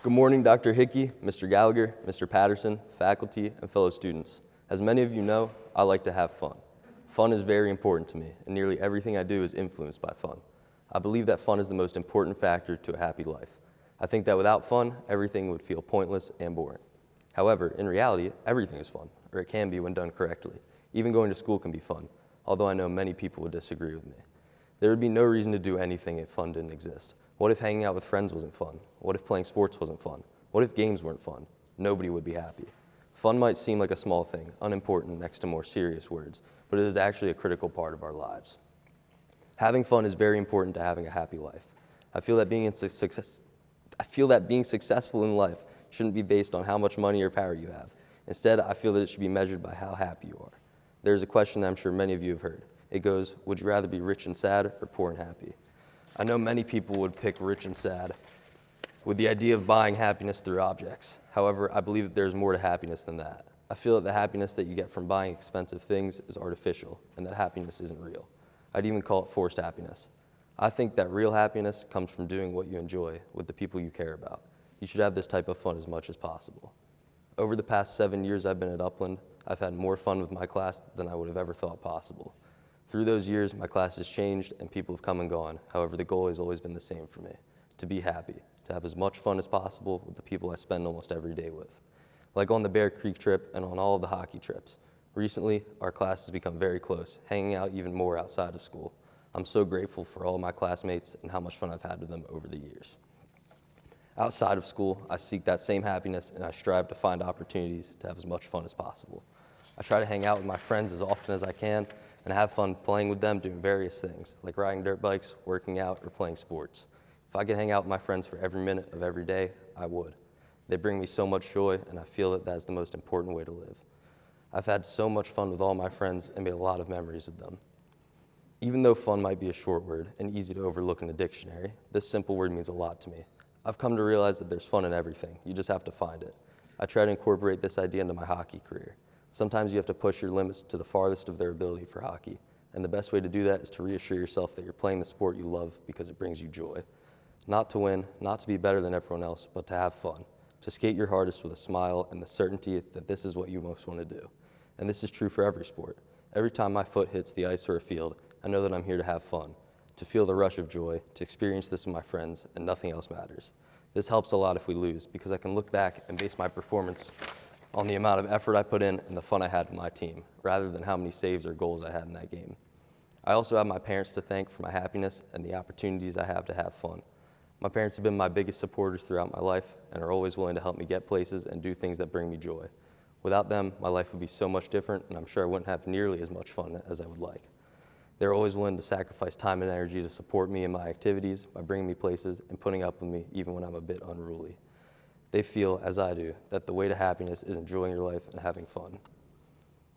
Good morning, Dr. Hickey, Mr. Gallagher, Mr. Patterson, faculty, and fellow students. As many of you know, I like to have fun. Fun is very important to me, and nearly everything I do is influenced by fun. I believe that fun is the most important factor to a happy life. I think that without fun, everything would feel pointless and boring. However, in reality, everything is fun, or it can be when done correctly. Even going to school can be fun, although I know many people would disagree with me. There would be no reason to do anything if fun didn't exist. What if hanging out with friends wasn't fun? What if playing sports wasn't fun? What if games weren't fun? Nobody would be happy. Fun might seem like a small thing, unimportant next to more serious words, but it is actually a critical part of our lives. Having fun is very important to having a happy life. I feel that being successful in life shouldn't be based on how much money or power you have. Instead, I feel that it should be measured by how happy you are. There's a question that I'm sure many of you have heard. It goes, would you rather be rich and sad or poor and happy? I know many people would pick rich and sad with the idea of buying happiness through objects. However, I believe that there's more to happiness than that. I feel that the happiness that you get from buying expensive things is artificial and that happiness isn't real. I'd even call it forced happiness. I think that real happiness comes from doing what you enjoy with the people you care about. You should have this type of fun as much as possible. Over the past 7 years I've been at Upland, I've had more fun with my class than I would have ever thought possible. Through those years, my class has changed and people have come and gone. However, the goal has always been the same for me, to be happy, to have as much fun as possible with the people I spend almost every day with. Like on the Bear Creek trip and on all of the hockey trips. Recently, our class has become very close, hanging out even more outside of school. I'm so grateful for all my classmates and how much fun I've had with them over the years. Outside of school, I seek that same happiness and I strive to find opportunities to have as much fun as possible. I try to hang out with my friends as often as I can and have fun playing with them doing various things, like riding dirt bikes, working out, or playing sports. If I could hang out with my friends for every minute of every day, I would. They bring me so much joy, and I feel that that's the most important way to live. I've had so much fun with all my friends and made a lot of memories with them. Even though fun might be a short word and easy to overlook in a dictionary, this simple word means a lot to me. I've come to realize that there's fun in everything. You just have to find it. I try to incorporate this idea into my hockey career. Sometimes you have to push your limits to the farthest of their ability for hockey, and the best way to do that is to reassure yourself that you're playing the sport you love because it brings you joy. Not to win, not to be better than everyone else, but to have fun, to skate your hardest with a smile and the certainty that this is what you most want to do. And this is true for every sport. Every time my foot hits the ice or a field, I know that I'm here to have fun, to feel the rush of joy, to experience this with my friends, and nothing else matters. This helps a lot if we lose, because I can look back and base my performance on the amount of effort I put in and the fun I had with my team, rather than how many saves or goals I had in that game. I also have my parents to thank for my happiness and the opportunities I have to have fun. My parents have been my biggest supporters throughout my life and are always willing to help me get places and do things that bring me joy. Without them, my life would be so much different, and I'm sure I wouldn't have nearly as much fun as I would like. They're always willing to sacrifice time and energy to support me in my activities by bringing me places and putting up with me even when I'm a bit unruly. They feel, as I do, that the way to happiness is enjoying your life and having fun.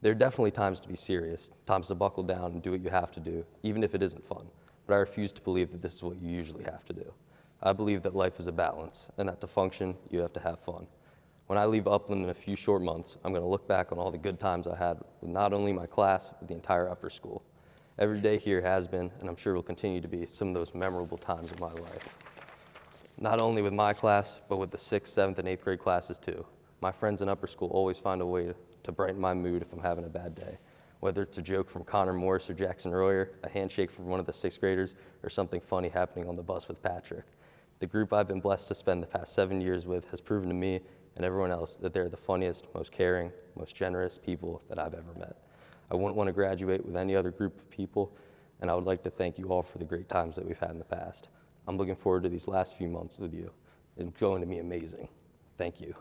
There are definitely times to be serious, times to buckle down and do what you have to do, even if it isn't fun, but I refuse to believe that this is what you usually have to do. I believe that life is a balance, and that to function, you have to have fun. When I leave Upland in a few short months, I'm going to look back on all the good times I had with not only my class, but the entire upper school. Every day here has been, and I'm sure will continue to be, some of those memorable times of my life. Not only with my class, but with the 6th, 7th, and 8th grade classes too. My friends in upper school always find a way to brighten my mood if I'm having a bad day. Whether it's a joke from Connor Morris or Jackson Royer, a handshake from one of the 6th graders, or something funny happening on the bus with Patrick. The group I've been blessed to spend the past 7 years with has proven to me and everyone else that they're the funniest, most caring, most generous people that I've ever met. I wouldn't want to graduate with any other group of people, and I would like to thank you all for the great times that we've had in the past. I'm looking forward to these last few months with you. It's going to be amazing. Thank you.